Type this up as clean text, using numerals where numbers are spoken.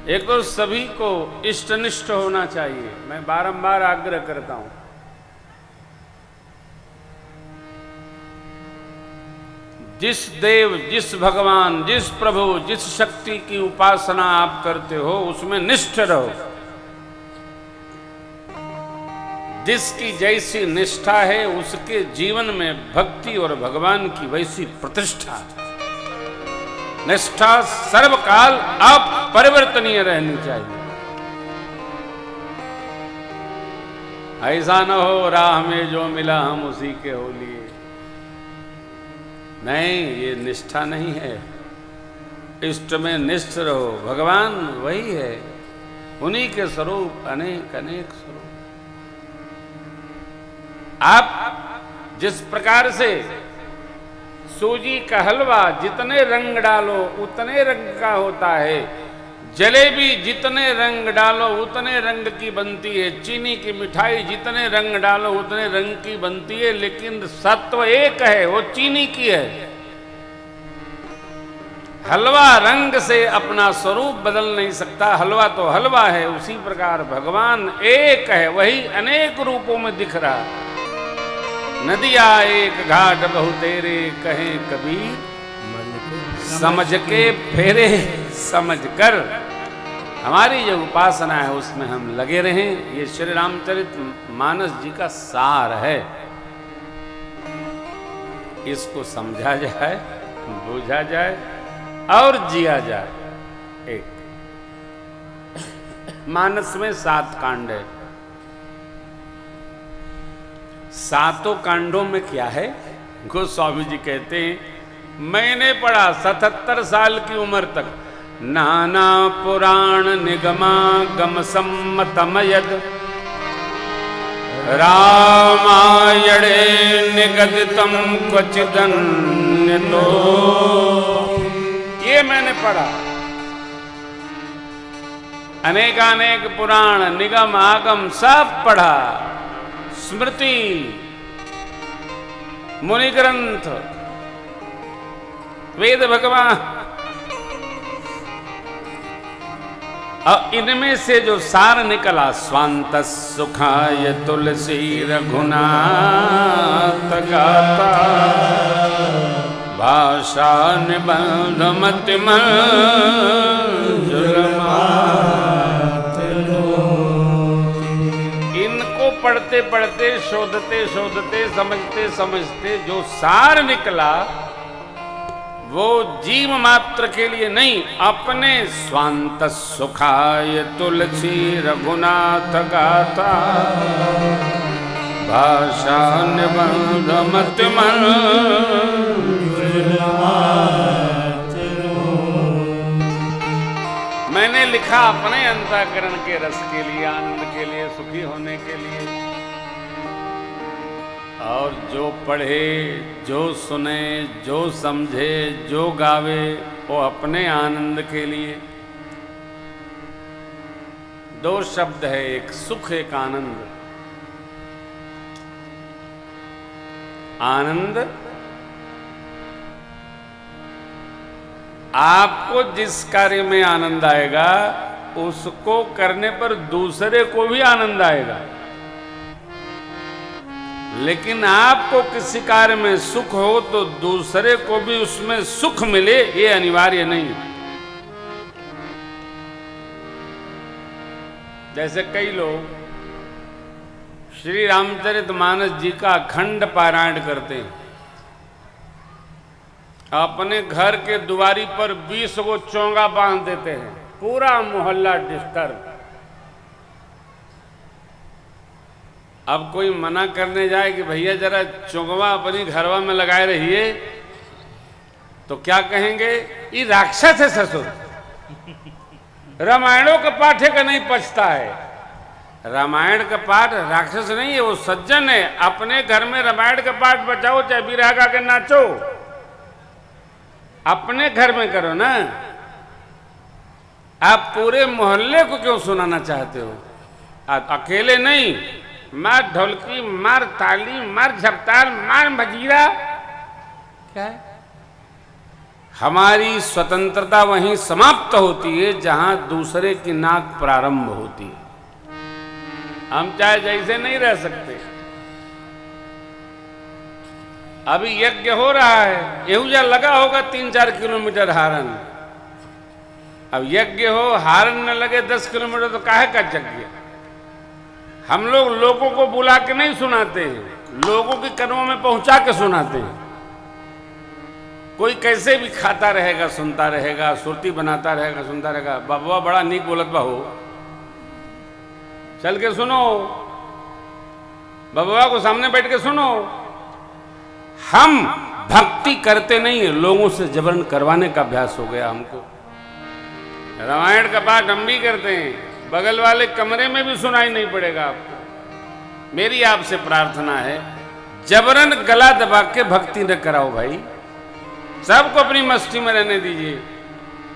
एक तो सभी को इष्टनिष्ठ होना चाहिए। मैं बारंबार आग्रह करता हूं, जिस देव, जिस भगवान, जिस प्रभु, जिस शक्ति की उपासना आप करते हो उसमें निष्ठ रहो। जिसकी जैसी निष्ठा है उसके जीवन में भक्ति और भगवान की वैसी प्रतिष्ठा। निष्ठा सर्वकाल अपरिवर्तनीय रहनी चाहिए। ऐसा न हो राह में जो मिला हम उसी के हो लिए। नहीं, ये निष्ठा नहीं है। इष्ट में निष्ठ रहो। भगवान वही है, उन्हीं के स्वरूप अनेक अनेक स्वरूप। आप जिस प्रकार से सूजी का हलवा जितने रंग डालो उतने रंग का होता है, जलेबी जितने रंग डालो उतने रंग की बनती है, चीनी की मिठाई जितने रंग डालो उतने रंग की बनती है, लेकिन सत्व एक है, वो चीनी की है। हलवा रंग से अपना स्वरूप बदल नहीं सकता, हलवा तो हलवा है। उसी प्रकार भगवान एक है, वही अनेक रूपों में दिख रहा है। नदिया एक घाट बहु तेरे कहें कबीर, समझ के फेरे समझ कर। हमारी जो उपासना है उसमें हम लगे रहें। ये श्री रामचरित मानस जी का सार है। इसको समझा जाए, बूझा जाए और जिया जाए। एक मानस में 7 कांड है। 7 कांडों में क्या है? गोस्वामी जी कहते हैं, मैंने पढ़ा 77 साल की उम्र तक। नाना पुराण निगमागम सम्मतमयद रामायणे निगदितम क्वचिदन्यतो। ये मैंने पढ़ा। अनेकानेक पुराण निगम आगम सब पढ़ा। स्मृति, मुनि ग्रंथ, वेद भगवान, और इनमें से जो सार निकला, स्वांत सुखाय तुलसी रघुनाथ गाता, भाषा निबंध मतिमल पढ़ते पढ़ते, शोधते शोधते, समझते समझते जो सार निकला वो जीव मात्र के लिए नहीं, अपने स्वांत सुखाय तुलसी रघुनाथ गाता, भाषा निबंध मतिमल। मैंने लिखा अपने अंतःकरण के रस के लिए, आनंद के लिए, सुखी होने के लिए। और जो पढ़े, जो सुने, जो समझे, जो गावे, वो अपने आनंद के लिए। 2 शब्द है, एक सुख एक आनंद। आनंद आपको जिस कार्य में आनंद आएगा उसको करने पर दूसरे को भी आनंद आएगा। लेकिन आपको किसी कार्य में सुख हो तो दूसरे को भी उसमें सुख मिले, ये अनिवार्य नहीं। जैसे कई लोग श्री रामचरित मानस जी का अखंड पारायण करते हैं, अपने घर के दुआरी पर 20 गो चोंगा बांध देते हैं, पूरा मोहल्ला डिस्टर्ब। अब कोई मना करने जाए कि भैया जरा चोंगवा अपनी घरवा में लगाए रहिए, तो क्या कहेंगे? ये राक्षस है ससुर। रामायणों का पाठ है कि नहीं पचता है? रामायण का पाठ राक्षस नहीं है, वो सज्जन है। अपने घर में रामायण का पाठ बचाओ, चाहे बिरहा गा के नाचो, अपने घर में करो ना। आप पूरे मोहल्ले को क्यों सुनाना चाहते हो? आप अकेले नहीं, मार ढोलकी, मार ताली, मार झपताल, मार मजीरा। क्या है? हमारी स्वतंत्रता वहीं समाप्त होती है जहां दूसरे की नाक प्रारंभ होती है। हम चाहे जैसे नहीं रह सकते। अभी यज्ञ हो रहा है, एहुजा लगा होगा 3-4 किलोमीटर हारन। अब यज्ञ हो, हारन न लगे 10 किलोमीटर तो काहे का यज्ञ। हम लोग लोगों को बुला के नहीं सुनाते हैं, लोगों के कर्मों में पहुंचा के सुनाते हैं। कोई कैसे भी खाता रहेगा, सुनता रहेगा, सुरती बनाता रहेगा, सुनता रहेगा। बाबा बड़ा नीक बोलत बा हो, चल के सुनो, बाबा को सामने बैठ के सुनो। हम भक्ति करते नहीं है, लोगों से जबरन करवाने का अभ्यास हो गया हमको। रामायण का पाठ हम भी करते हैं, बगल वाले कमरे में भी सुनाई नहीं पड़ेगा आपको। मेरी आपसे प्रार्थना है, जबरन गला दबा के भक्ति न कराओ भाई, सबको अपनी मस्ती में रहने दीजिए।